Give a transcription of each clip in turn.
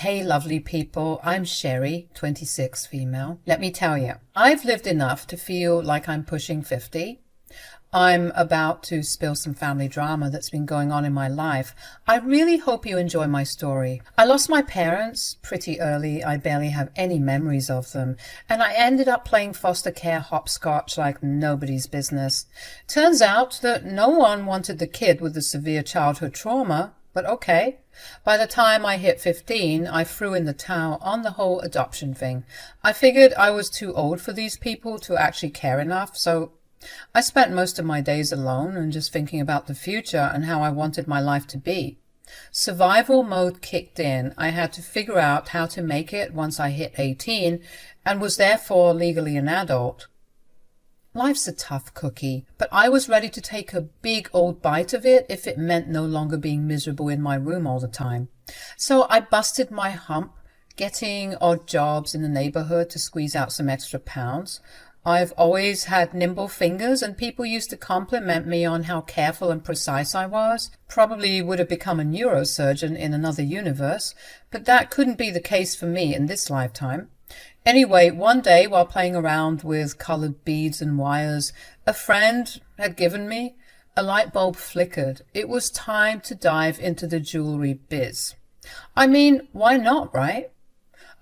Hey lovely people, I'm Sherry, 26 female. Let me tell you, I've lived enough to feel like I'm pushing 50. I'm about to spill some family drama that's been going on in my life. I really hope you enjoy my story. I lost my parents pretty early. I barely have any memories of them. And I ended up playing foster care hopscotch like nobody's business. Turns out that no one wanted the kid with the severe childhood trauma, but okay. By the time I hit 15, I threw in the towel on the whole adoption thing. I figured I was too old for these people to actually care enough, so I spent most of my days alone and just thinking about the future and how I wanted my life to be. Survival mode kicked in. I had to figure out how to make it once I hit 18 and was therefore legally an adult. Life's a tough cookie, but I was ready to take a big old bite of it if it meant no longer being miserable in my room all the time. So I busted my hump, getting odd jobs in the neighborhood to squeeze out some extra pounds. I've always had nimble fingers, and people used to compliment me on how careful and precise I was. Probably would have become a neurosurgeon in another universe, but that couldn't be the case for me in this lifetime. Anyway, one day while playing around with colored beads and wires a friend had given me, a light bulb flickered. It was time to dive into the jewelry biz. I mean, why not, right?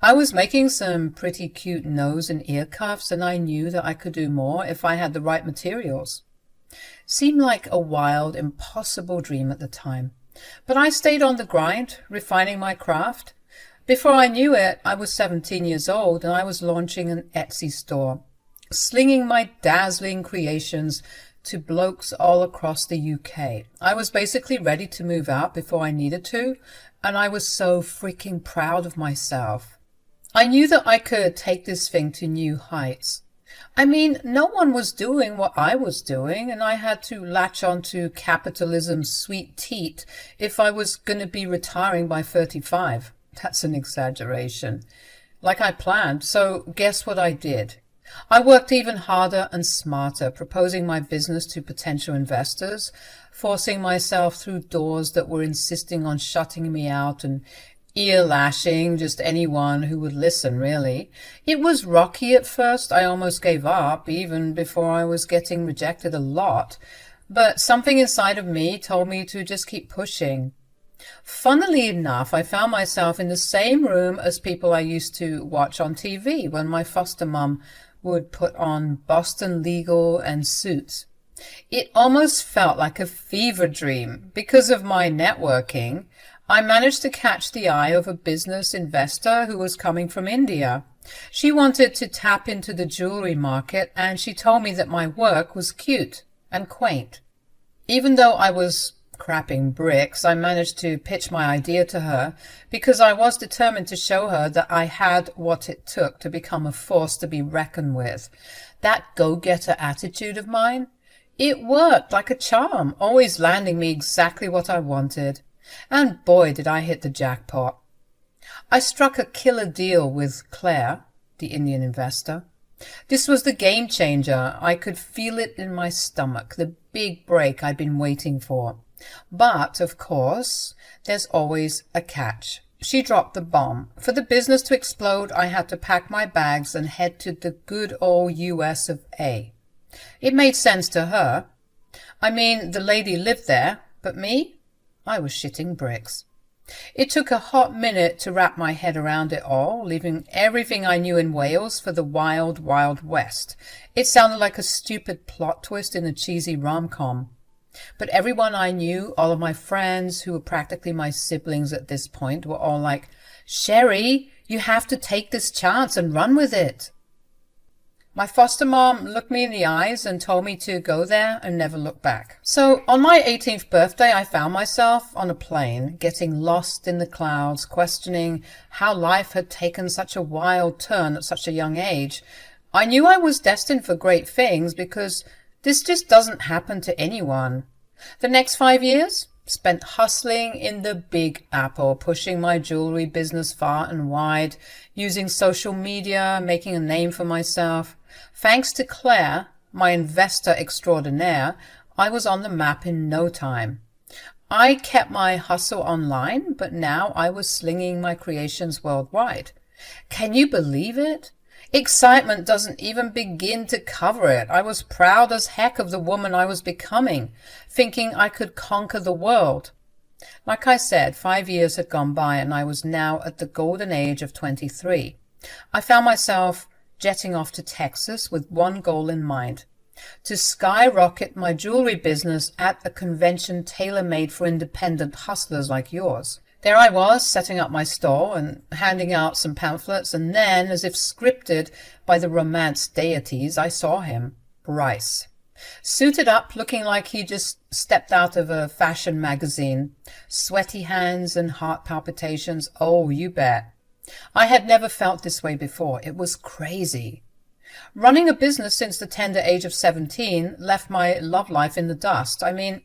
I was making some pretty cute nose and ear cuffs, and I knew that I could do more if I had the right materials. Seemed like a wild, impossible dream at the time. But I stayed on the grind, refining my craft. Before I knew it, I was 17 years old and I was launching an Etsy store, slinging my dazzling creations to blokes all across the UK. I was basically ready to move out before I needed to, and I was so freaking proud of myself. I knew that I could take this thing to new heights. I mean, no one was doing what I was doing, and I had to latch onto capitalism's sweet teat if I was going to be retiring by 35. That's an exaggeration. Like I planned, so guess what I did? I worked even harder and smarter, proposing my business to potential investors, forcing myself through doors that were insisting on shutting me out and ear-lashing just anyone who would listen, really. It was rocky at first. I almost gave up, even before I was getting rejected a lot. But something inside of me told me to just keep pushing. Funnily enough, I found myself in the same room as people I used to watch on TV when my foster mum would put on Boston Legal and Suits. It almost felt like a fever dream. Because of my networking, I managed to catch the eye of a business investor who was coming from India. She wanted to tap into the jewelry market, and she told me that my work was cute and quaint. Even though I was crapping bricks, I managed to pitch my idea to her because I was determined to show her that I had what it took to become a force to be reckoned with. That go-getter attitude of mine, it worked like a charm, always landing me exactly what I wanted. And boy, did I hit the jackpot. I struck a killer deal with Claire, the Indian investor. This was the game changer. I could feel it in my stomach, the big break I'd been waiting for. But, of course, there's always a catch. She dropped the bomb. For the business to explode, I had to pack my bags and head to the good old US of A. It made sense to her. I mean, the lady lived there, but me? I was shitting bricks. It took a hot minute to wrap my head around it all, leaving everything I knew in Wales for the wild, wild west. It sounded like a stupid plot twist in a cheesy rom-com. But everyone I knew, all of my friends, who were practically my siblings at this point, were all like, "Sherry, you have to take this chance and run with it." My foster mom looked me in the eyes and told me to go there and never look back. So on my 18th birthday, I found myself on a plane, getting lost in the clouds, questioning how life had taken such a wild turn at such a young age. I knew I was destined for great things because this just doesn't happen to anyone. The next 5 years spent hustling in the Big Apple, pushing my jewelry business far and wide, using social media, making a name for myself. Thanks to Claire, my investor extraordinaire, I was on the map in no time. I kept my hustle online, but now I was slinging my creations worldwide. Can you believe it? Excitement doesn't even begin to cover it. I was proud as heck of the woman I was becoming, thinking I could conquer the world. Like I said, 5 years had gone by and I was now at the golden age of 23. I found myself jetting off to Texas with one goal in mind: to skyrocket my jewelry business at a convention tailor-made for independent hustlers like yours. There I was, setting up my store and handing out some pamphlets, and then, as if scripted by the romance deities, I saw him, Bryce. Suited up, looking like he just stepped out of a fashion magazine. Sweaty hands and heart palpitations, oh, you bet. I had never felt this way before. It was crazy. Running a business since the tender age of 17 left my love life in the dust. I mean,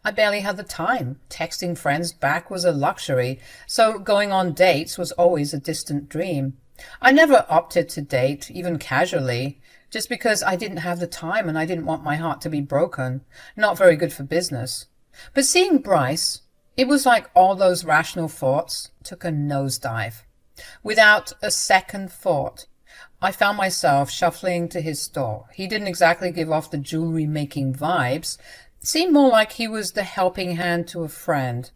I barely had the time. Texting friends back was a luxury, so going on dates was always a distant dream. I never opted to date, even casually, just because I didn't have the time and I didn't want my heart to be broken. Not very good for business. But seeing Bryce, it was like all those rational thoughts took a nosedive. Without a second thought, I found myself shuffling to his store. He didn't exactly give off the jewelry-making vibes. It seemed more like he was the helping hand to a friend.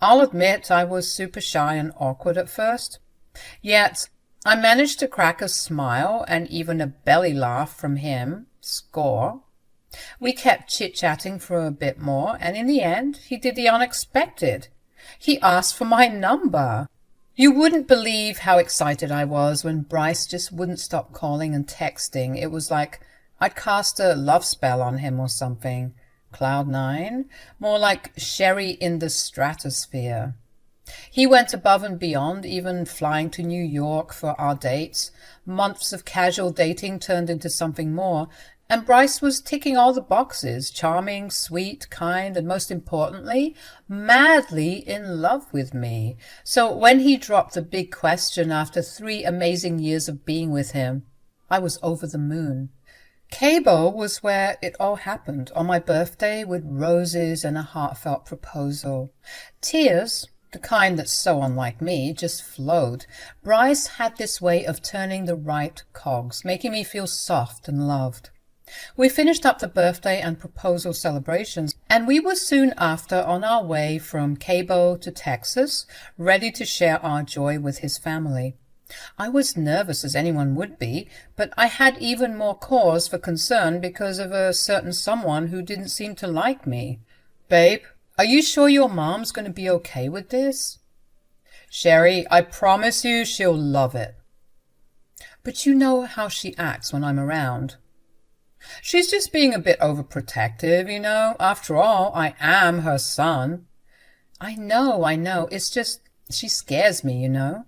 I'll admit I was super shy and awkward at first. Yet I managed to crack a smile and even a belly laugh from him. Score. We kept chit-chatting for a bit more, and in the end he did the unexpected. He asked for my number. You wouldn't believe how excited I was when Bryce just wouldn't stop calling and texting. It was like I'd cast a love spell on him or something. Cloud 9? More like Sherry in the stratosphere. He went above and beyond, even flying to New York for our dates. Months of casual dating turned into something more, and Bryce was ticking all the boxes: charming, sweet, kind, and most importantly, madly in love with me. So when he dropped the big question after 3 amazing years of being with him, I was over the moon. Cabo was where it all happened, on my birthday, with roses and a heartfelt proposal. Tears, the kind that's so unlike me, just flowed. Bryce had this way of turning the right cogs, making me feel soft and loved. We finished up the birthday and proposal celebrations, and we were soon after on our way from Cabo to Texas, ready to share our joy with his family. I was nervous as anyone would be, but I had even more cause for concern because of a certain someone who didn't seem to like me. Babe, are you sure your mom's going to be okay with this? Sherry, I promise you she'll love it. But you know how she acts when I'm around. She's just being a bit overprotective, you know. After all, I am her son. I know. It's just, she scares me, you know.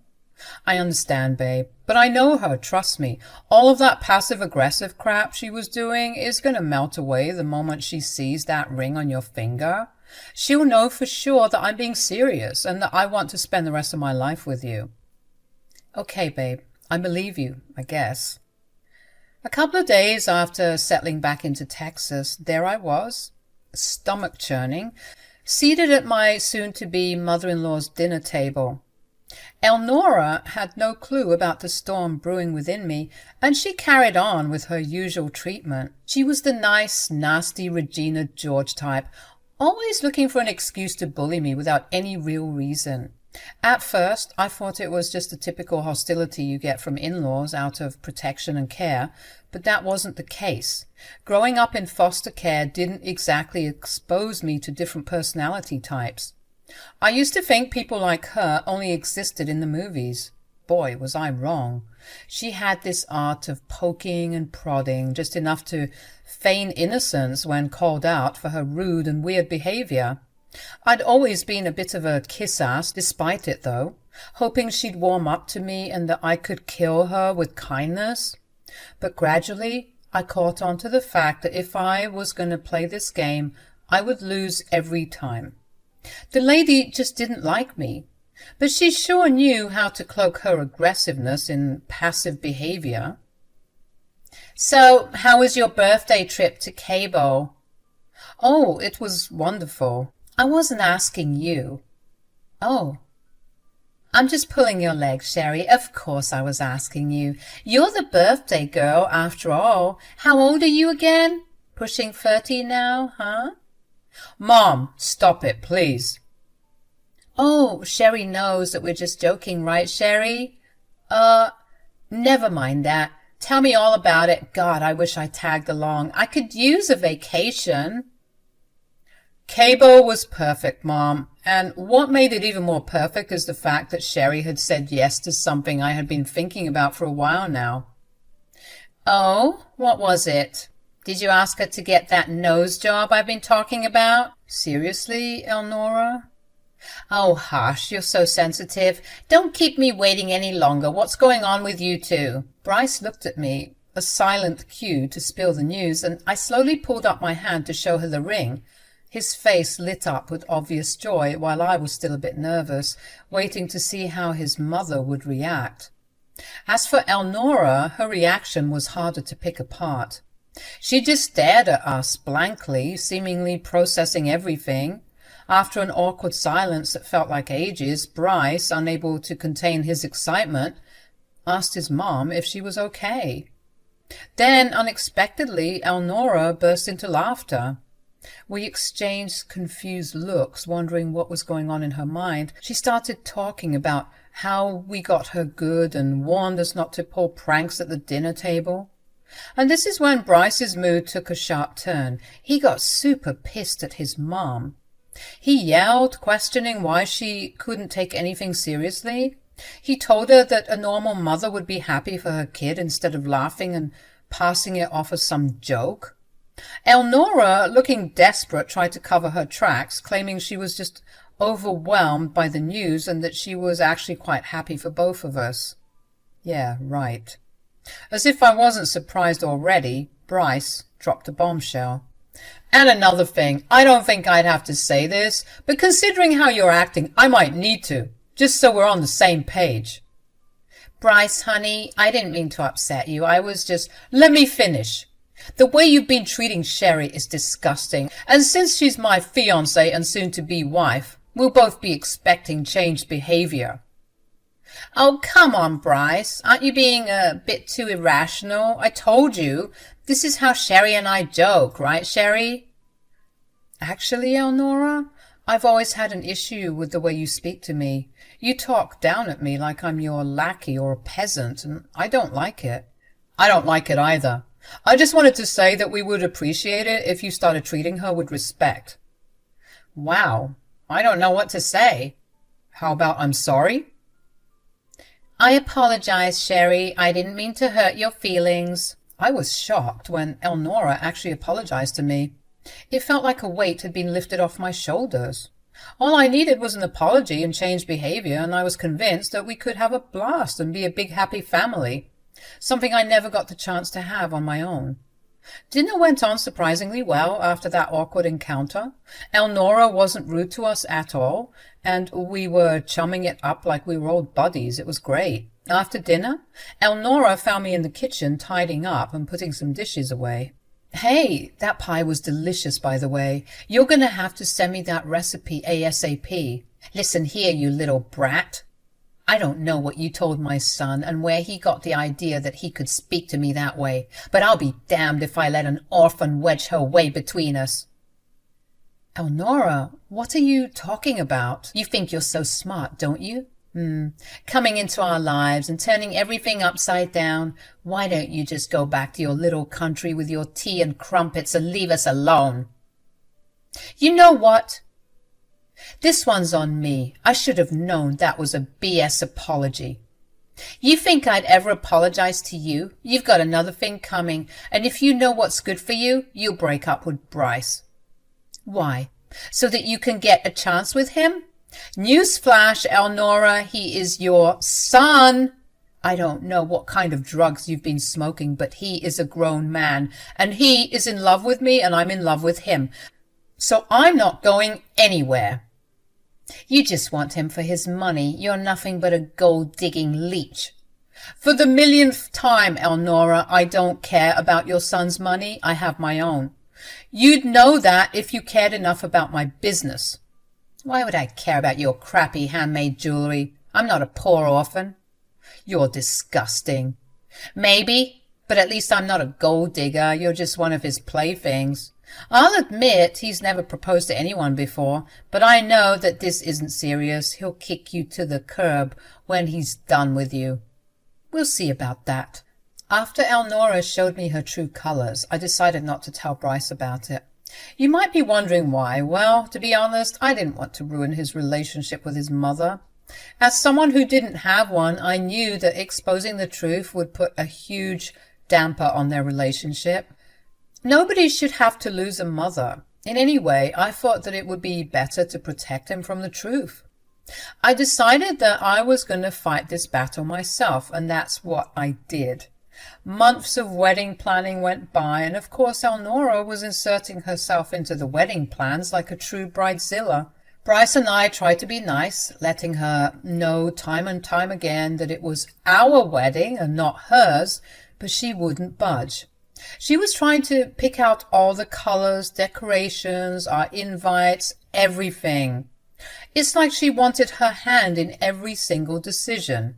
I understand, babe, but I know her, trust me. All of that passive-aggressive crap she was doing is going to melt away the moment she sees that ring on your finger. She'll know for sure that I'm being serious and that I want to spend the rest of my life with you. Okay, babe, I believe you, I guess. A couple of days after settling back into Texas, there I was, stomach churning, seated at my soon-to-be mother-in-law's dinner table. Elnora had no clue about the storm brewing within me, and she carried on with her usual treatment. She was the nice, nasty Regina George type, always looking for an excuse to bully me without any real reason. At first, I thought it was just the typical hostility you get from in-laws out of protection and care, but that wasn't the case. Growing up in foster care didn't exactly expose me to different personality types. I used to think people like her only existed in the movies. Boy, was I wrong. She had this art of poking and prodding, just enough to feign innocence when called out for her rude and weird behavior. I'd always been a bit of a kiss-ass despite it, though, hoping she'd warm up to me and that I could kill her with kindness. But gradually, I caught on to the fact that if I was going to play this game, I would lose every time. The lady just didn't like me, but she sure knew how to cloak her aggressiveness in passive behavior. So, how was your birthday trip to Cabo? Oh, it was wonderful. I wasn't asking you. Oh. I'm just pulling your leg, Sherry. Of course I was asking you. You're the birthday girl, after all. How old are you again? Pushing 30 now, huh? Mom, stop it, please. Oh, Sherry knows that we're just joking, right, Sherry? Never mind that. Tell me all about it. God, I wish I tagged along. I could use a vacation. Cabo was perfect, Mom, and what made it even more perfect is the fact that Sherry had said yes to something I had been thinking about for a while now. Oh, what was it? Did you ask her to get that nose job I've been talking about? Seriously, Elnora? Oh, hush, you're so sensitive. Don't keep me waiting any longer. What's going on with you two? Bryce looked at me, a silent cue to spill the news, and I slowly pulled up my hand to show her the ring. His face lit up with obvious joy, while I was still a bit nervous, waiting to see how his mother would react. As for Elnora, her reaction was harder to pick apart. She just stared at us blankly, seemingly processing everything. After an awkward silence that felt like ages, Bryce, unable to contain his excitement, asked his mom if she was okay. Then, unexpectedly, Elnora burst into laughter. We exchanged confused looks, wondering what was going on in her mind. She started talking about how we got her good and warned us not to pull pranks at the dinner table. And this is when Bryce's mood took a sharp turn. He got super pissed at his mom. He yelled, questioning why she couldn't take anything seriously. He told her that a normal mother would be happy for her kid instead of laughing and passing it off as some joke. Elnora, looking desperate, tried to cover her tracks, claiming she was just overwhelmed by the news and that she was actually quite happy for both of us. Yeah, right. As if I wasn't surprised already, Bryce dropped a bombshell. And another thing, I don't think I'd have to say this, but considering how you're acting, I might need to, just so we're on the same page. Bryce, honey, I didn't mean to upset you. I was just... Let me finish. The way you've been treating Sherry is disgusting, and since she's my fiancée and soon-to-be wife, we'll both be expecting changed behavior. Oh, come on, Bryce. Aren't you being a bit too irrational? I told you. This is how Sherry and I joke, right, Sherry? Actually, Elnora, I've always had an issue with the way you speak to me. You talk down at me like I'm your lackey or a peasant, and I don't like it. I don't like it either. I just wanted to say that we would appreciate it if you started treating her with respect. Wow, I don't know what to say. How about I'm sorry? I apologize, Sherry. I didn't mean to hurt your feelings. I was shocked when Elnora actually apologized to me. It felt like a weight had been lifted off my shoulders. All I needed was an apology and changed behavior, and I was convinced that we could have a blast and be a big happy family. Something I never got the chance to have on my own. Dinner went on surprisingly well after that awkward encounter. Elnora wasn't rude to us at all, and we were chumming it up like we were old buddies. It was great. After dinner, Elnora found me in the kitchen tidying up and putting some dishes away. Hey, that pie was delicious, by the way. You're going to have to send me that recipe ASAP. Listen here, you little brat. I don't know what you told my son and where he got the idea that he could speak to me that way, but I'll be damned if I let an orphan wedge her way between us. Elnora, what are you talking about? You think you're so smart, don't you? Coming into our lives and turning everything upside down. Why don't you just go back to your little country with your tea and crumpets and leave us alone? You know what? This one's on me. I should have known that was a BS apology. You think I'd ever apologize to you? You've got another thing coming, and if you know what's good for you, you'll break up with Bryce. Why? So that you can get a chance with him? Newsflash, Elnora, he is your son. I don't know what kind of drugs you've been smoking, but he is a grown man, and he is in love with me, and I'm in love with him. So I'm not going anywhere. You just want him for his money. You're nothing but a gold-digging leech. For the millionth time, Elnora, I don't care about your son's money. I have my own. You'd know that if you cared enough about my business. Why would I care about your crappy handmade jewelry? I'm not a poor orphan. You're disgusting. Maybe, but at least I'm not a gold digger. You're just one of his playthings. I'll admit he's never proposed to anyone before, but I know that this isn't serious. He'll kick you to the curb when he's done with you. We'll see about that. After Elnora showed me her true colors, I decided not to tell Bryce about it. You might be wondering why. Well, to be honest, I didn't want to ruin his relationship with his mother. As someone who didn't have one, I knew that exposing the truth would put a huge damper on their relationship. Nobody should have to lose a mother. In any way, I thought that it would be better to protect him from the truth. I decided that I was going to fight this battle myself, and that's what I did. Months of wedding planning went by, and of course Elnora was inserting herself into the wedding plans like a true bridezilla. Bryce and I tried to be nice, letting her know time and time again that it was our wedding and not hers, but she wouldn't budge. She was trying to pick out all the colors, decorations, our invites, everything. It's like she wanted her hand in every single decision.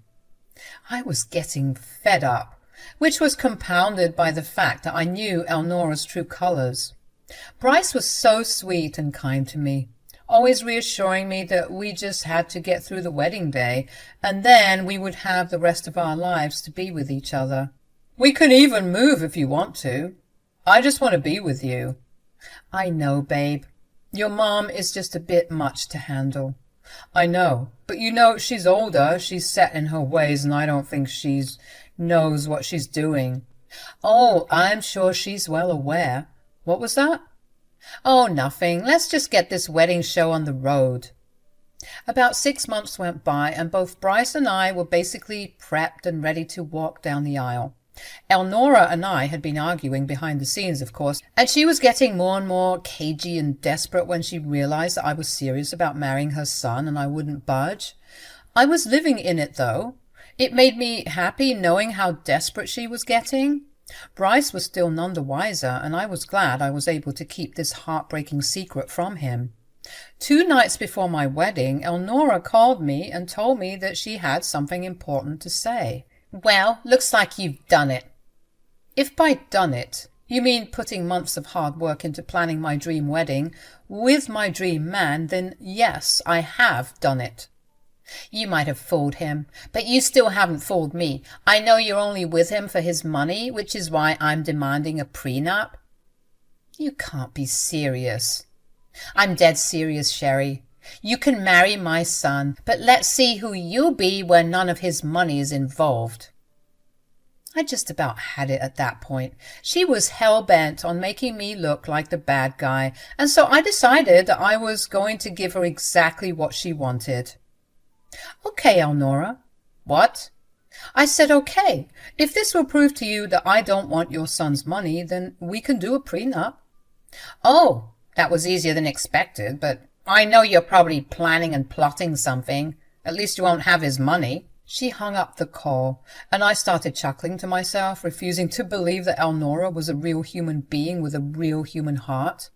I was getting fed up, which was compounded by the fact that I knew Elnora's true colors. Bryce was so sweet and kind to me, always reassuring me that we just had to get through the wedding day, and then we would have the rest of our lives to be with each other. We can even move if you want to. I just want to be with you. I know, babe. Your mom is just a bit much to handle. I know, but you know, she's older, she's set in her ways, and I don't think she knows what she's doing. Oh, I'm sure she's well aware. What was that? Oh, nothing. Let's just get this wedding show on the road. About 6 months went by, and both Bryce and I were basically prepped and ready to walk down the aisle. Elnora and I had been arguing behind the scenes, of course, and she was getting more and more cagey and desperate when she realized that I was serious about marrying her son and I wouldn't budge. I was living in it, though. It made me happy knowing how desperate she was getting. Bryce was still none the wiser, and I was glad I was able to keep this heartbreaking secret from him. 2 nights before my wedding, Elnora called me and told me that she had something important to say. Well, looks like you've done it. If by done it, you mean putting months of hard work into planning my dream wedding with my dream man, then yes, I have done it. You might have fooled him, but you still haven't fooled me. I know you're only with him for his money, which is why I'm demanding a prenup. You can't be serious. I'm dead serious, Sherry. You can marry my son, but let's see who you'll be when none of his money is involved. I just about had it at that point. She was hell-bent on making me look like the bad guy, and so I decided that I was going to give her exactly what she wanted. Okay, Elnora. What? I said okay. If this will prove to you that I don't want your son's money, then we can do a prenup. Oh, that was easier than expected, but I know you're probably planning and plotting something. At least you won't have his money. She hung up the call, and I started chuckling to myself, refusing to believe that Elnora was a real human being with a real human heart.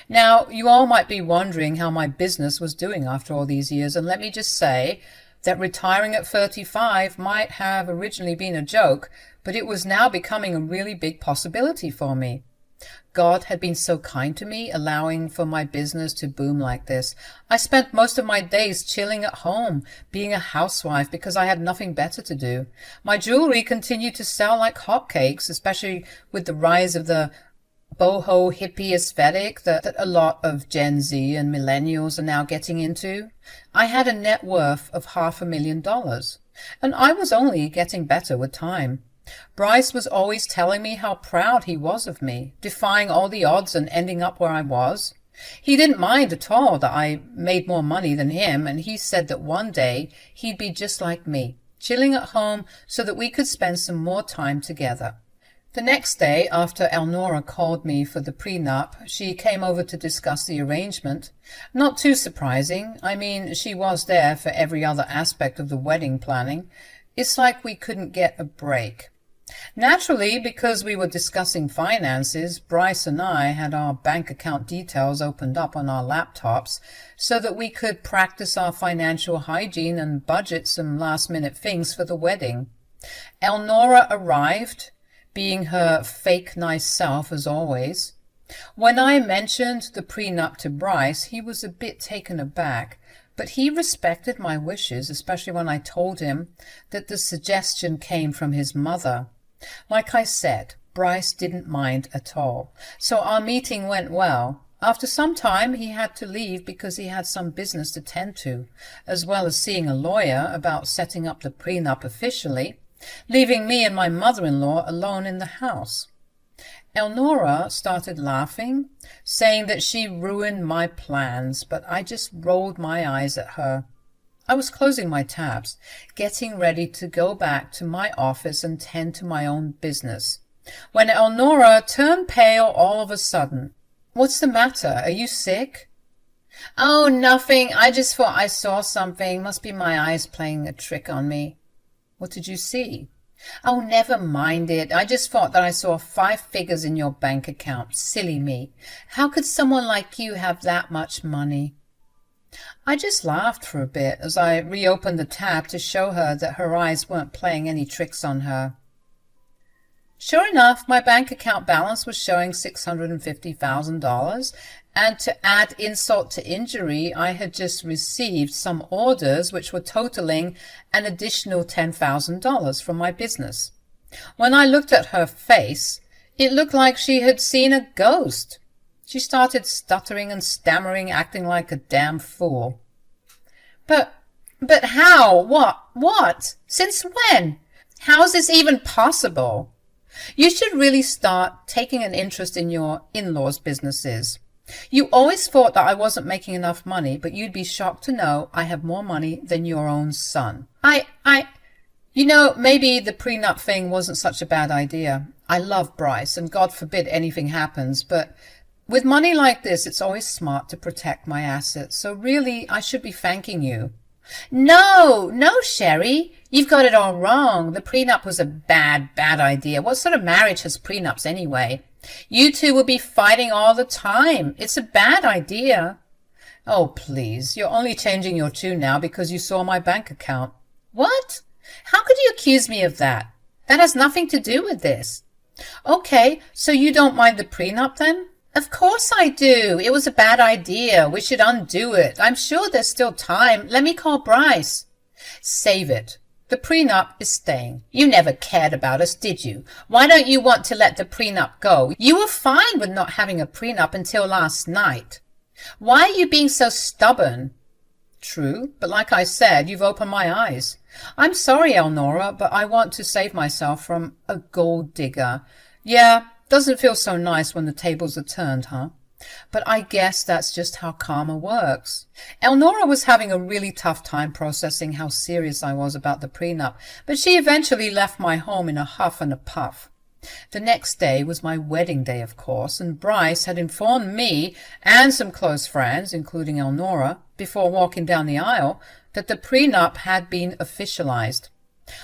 Now, you all might be wondering how my business was doing after all these years, and let me just say that retiring at 35 might have originally been a joke, but it was now becoming a really big possibility for me. God had been so kind to me, allowing for my business to boom like this. I spent most of my days chilling at home, being a housewife, because I had nothing better to do. My jewelry continued to sell like hotcakes, especially with the rise of the boho hippie aesthetic that a lot of Gen Z and millennials are now getting into. I had a net worth of $500,000, and I was only getting better with time. Bryce was always telling me how proud he was of me, defying all the odds and ending up where I was. He didn't mind at all that I made more money than him, and he said that one day he'd be just like me, chilling at home so that we could spend some more time together. The next day, after Elnora called me for the prenup, she came over to discuss the arrangement. Not too surprising. I mean, she was there for every other aspect of the wedding planning. It's like we couldn't get a break. Naturally, because we were discussing finances, Bryce and I had our bank account details opened up on our laptops so that we could practice our financial hygiene and budget some last-minute things for the wedding. Elnora arrived, being her fake nice self as always. When I mentioned the prenup to Bryce, he was a bit taken aback, but he respected my wishes, especially when I told him that the suggestion came from his mother. Like I said, Bryce didn't mind at all, so our meeting went well. After some time, he had to leave because he had some business to tend to, as well as seeing a lawyer about setting up the prenup officially, leaving me and my mother-in-law alone in the house. Elnora started laughing, saying that she ruined my plans, but I just rolled my eyes at her. I was closing my tabs, getting ready to go back to my office and tend to my own business, when Elnora turned pale all of a sudden. "What's the matter? Are you sick?" "Oh, nothing. I just thought I saw something. Must be my eyes playing a trick on me." "What did you see?" "Oh, never mind it. I just thought that I saw 5 figures in your bank account. Silly me. How could someone like you have that much money?" I just laughed for a bit as I reopened the tab to show her that her eyes weren't playing any tricks on her. Sure enough, my bank account balance was showing $650,000, and to add insult to injury, I had just received some orders which were totaling an additional $10,000 from my business. When I looked at her face, it looked like she had seen a ghost. She started stuttering and stammering, acting like a damn fool. But how? What? Since when? How is this even possible? You should really start taking an interest in your in-laws' businesses. You always thought that I wasn't making enough money, but you'd be shocked to know I have more money than your own son. Maybe the prenup thing wasn't such a bad idea. I love Bryce, and God forbid anything happens, but with money like this, it's always smart to protect my assets, so really, I should be thanking you. No, Sherry, you've got it all wrong. The prenup was a bad idea. What sort of marriage has prenups anyway? You two will be fighting all the time. It's a bad idea. Oh, please, you're only changing your tune now because you saw my bank account. What? How could you accuse me of that? That has nothing to do with this. Okay, so you don't mind the prenup then? Of course I do. It was a bad idea. We should undo it. I'm sure there's still time. Let me call Bryce. Save it. The prenup is staying. You never cared about us, did you? Why don't you want to let the prenup go? You were fine with not having a prenup until last night. Why are you being so stubborn? True, but like I said, you've opened my eyes. I'm sorry, Elnora, but I want to save myself from a gold digger. Yeah, doesn't feel so nice when the tables are turned, huh? But I guess that's just how karma works. Elnora was having a really tough time processing how serious I was about the prenup, but she eventually left my home in a huff and a puff. The next day was my wedding day, of course, and Bryce had informed me and some close friends, including Elnora, before walking down the aisle, that the prenup had been officialized.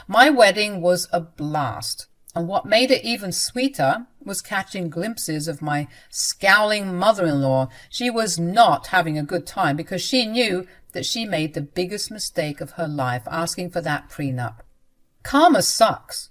My wedding was a blast. And what made it even sweeter was catching glimpses of my scowling mother-in-law. She was not having a good time because she knew that she made the biggest mistake of her life asking for that prenup. Karma sucks.